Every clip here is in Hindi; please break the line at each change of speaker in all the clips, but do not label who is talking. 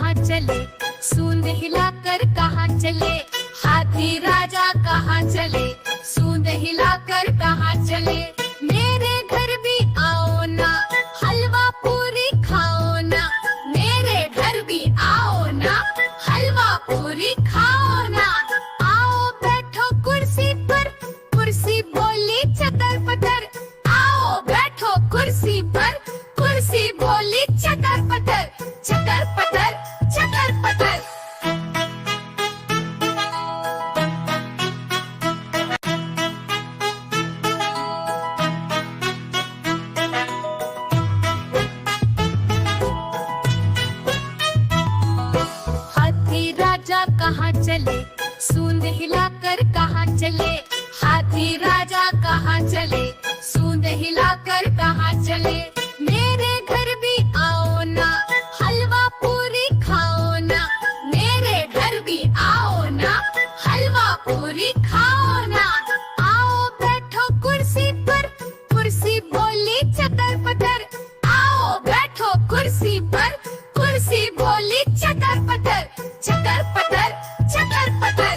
कहाँ चले, सूंड हिलाकर कहाँ चले, हाथी राजा कहाँ चले, सूंड हिलाकर कहाँ चले। मेरे घर भी आओ ना, हलवा पूरी खाओ ना, मेरे घर भी आओ ना, हलवा पूरी खाओ ना। आओ बैठो कुर्सी पर, कुर्सी बोली चटर पटर, आओ बैठो कुर्सी पर, कुर्सी बोली चटर पटर, चटर पटर, चटर पटर। हाथी राजा कहाँ चले, सूंड हिलाकर कहाँ चले, हाथी राजा कहाँ चले, सूंड हिलाकर कहाँ चले। मेरे घर भी आओ ना, हलवा पूरी खाओ ना, मेरे घर भी आओ ना, हलवा पूरी खाओ ना। आओ बैठो कुर्सी पर, कुर्सी बोली चटर पटर, आओ बैठो कुर्सी पर, कुर्सी बोली चटर पटर, चटर पटर, चटर पटर।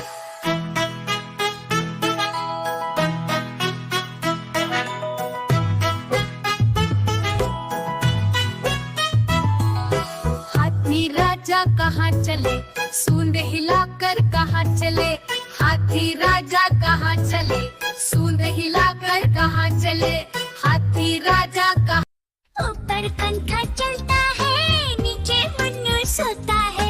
हाथी राजा कहाँ चले, सूंड हिलाकर कहाँ चले, हाथी राजा कहाँ चले, सूंड हिलाकर कहाँ चले। हाथी राजा कहाँ।
ऊपर पंखा चलता है, नीचे मुन्नू सोता है।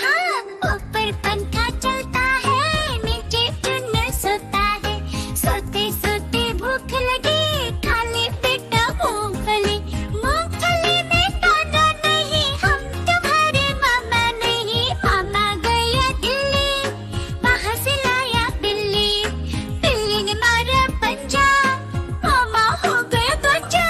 हाँ, ऊपर पंखा चलता है, नीचे मुन्नू सोता है। सोते सोते भूख लगी, खाली पेट मूंगफली। मूंगफली में दाना नहीं, हम तुम्हारे मामा नहीं। मामा गया दिल्ली, वहाँ से लाया बिल्ली। बिल्ली ने मारा पंजा, मामा हो गया बच्चा।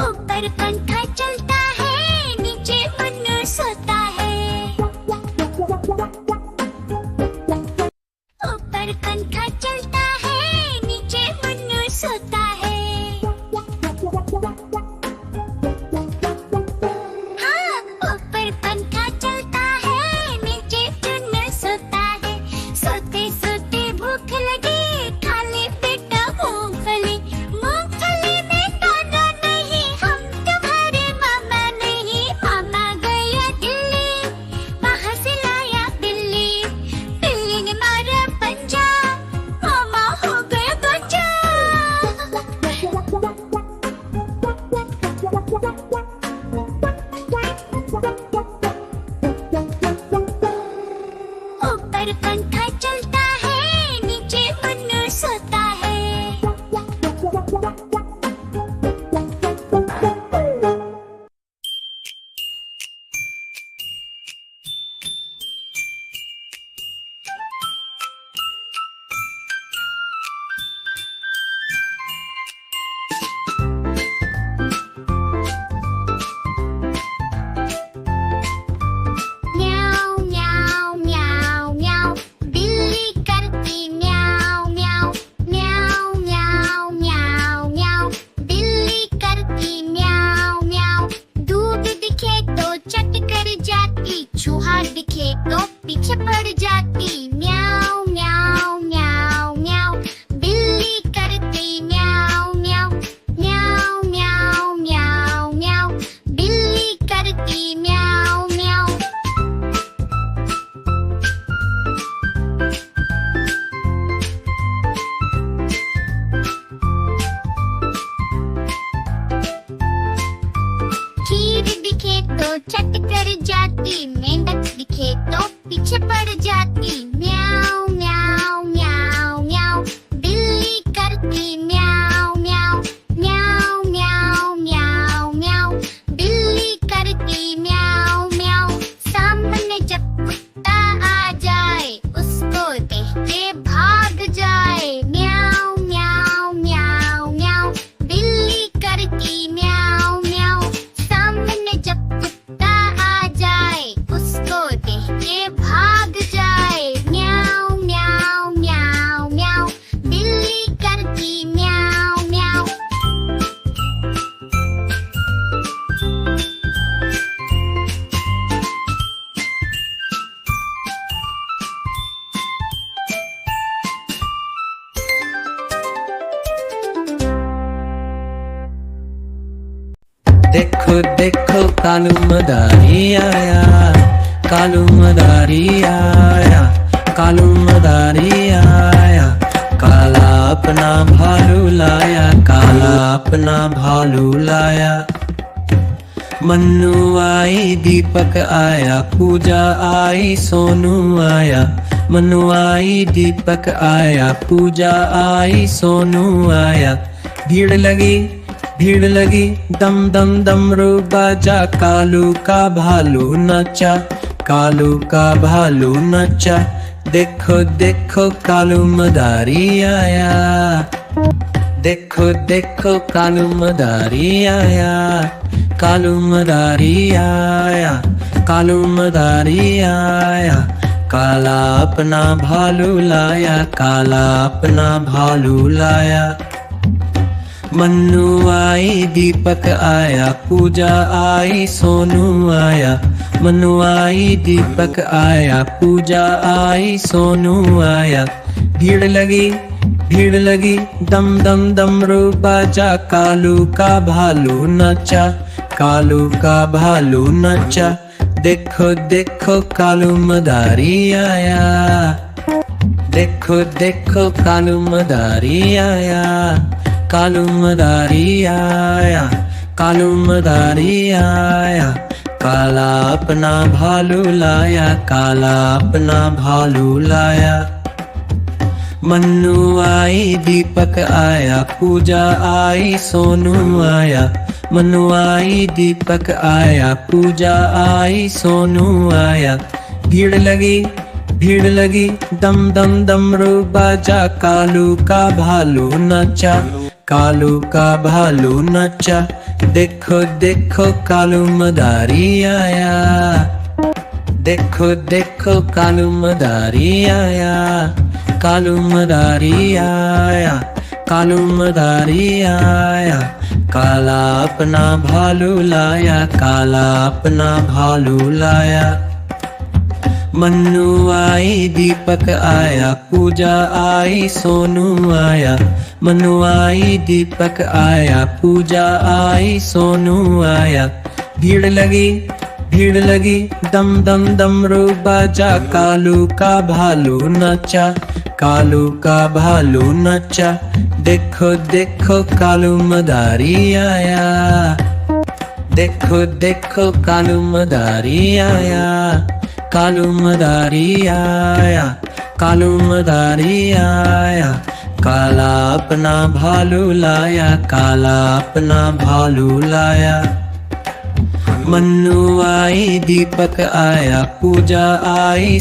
ऊपर पंखा चलता है, नीचे मुन्नू सोता है। ऊपर पंखा चलता है, नीचे मुन्नू सोता है। हाँ, ऊपर पंखा चलता है, नीचे मुन्नू सोता है। सोते सोते भूख लगी, खाली पेट मूंगफली। मूंगफली में दाना नहीं, हम तुम्हारे मामा नहीं। मामा गया दिल्ली, वहाँ से लाया बिल्ली। बिल्ली ने मारा पंजा, मामा हो गया बच्चा। ऊपर पंखा चलता है, नीचे मुन्नू सोता है। म्याऊ म्याऊ म्याऊ म्याऊ, बिल्ली करती म्याऊ म्याऊ। म्याऊ म्याऊ म्याऊ म्याऊ, बिल्ली करती म्याऊ म्याऊ। दूध दिखे तो चट कर जाती, चूहा दिखे तो पीछे पड़ जाती। म्याऊ म्याऊ म्याऊ म्याऊ, बिल्ली करती म्याऊ म्याऊ। म्याऊ म्याऊ म्याऊ म्याऊ, बिल्ली करती म्याऊ म्याऊ। खीर दिखे तो चट कर जाती, मेंढक दिखे तो पीछे पड़ जाती। म्याऊ म्याऊ म्याऊ म्याऊ, बिल्ली करती म्याऊ म्याऊ। म्याऊ म्याऊ म्याऊ म्याऊ, बिल्ली करती म्याऊ म्याऊ। सामने जब कुत्ता आ जाए, उसको देखते भाग जाए। म्याऊ म्याऊ म्याऊ म्याऊ, बिल्ली करती म्याऊ म्याऊ। सामने जब कुत्ता आ जाए,
देखो देखो कालू मदारी आया, कालू मदारी आया, कालू मदारी आया। काला अपना भालू लाया, काला अपना भालू लाया। मन्नू आई दीपक आया, पूजा आई सोनू आया। मन्नू आई दीपक आया, पूजा आई सोनू आया। भीड़ लगी दम दम डमरू बाजा। कालू का भालू नचा, कालू का भालू नचा। देखो देखो कालू मदारी आया, देखो देखो कालू मदारी आया, कालू मदारी आया, कालू मदारी आया। काला अपना भालू लाया, काला अपना भालू लाया। मन्नू आई दीपक आया, पूजा आई सोनू आया। मन्नू आई दीपक आया, पूजा आई सोनू आया। भीड़ लगी दम दम डमरू बाजा। कालू का भालू नचा, कालू का भालू नचा। देखो देखो कालू मदारी आया, देखो देखो कालू मदारी आया, कालू मदारी आया, कालू मदारी आया। काला अपना भालू लाया, काला अपना भालू लाया। मन्नू आई दीपक आया, पूजा आई सोनू आया। मन्नू आई दीपक आया, पूजा आई सोनू आया। भीड़ लगी दम दम डमरू बाजा। कालू का भालू नचा, कालू का भालू नचा। देखो देखो कालू मदारी आया, देखो देखो कालू मदारी आया, कालू मदारी आया, कालू मदारी आया। काला अपना भालू लाया, काला अपना भालू लाया। मन्नू आई दीपक आया, पूजा आई सोनू आया। मन्नू आई दीपक आया, पूजा आई सोनू आया। भीड़ लगी दम दम डमरू बाजा। कालू का भालू नचा, कालू का भालू नचा। देखो देखो कालू मदारी आया, देखो देखो कालू मदारी आया, कालू मदारी आया, कालू मदारी आया। काला अपना भालू लाया, काला अपना भालू लाया। मन्नू आई दीपक आया, पूजा आई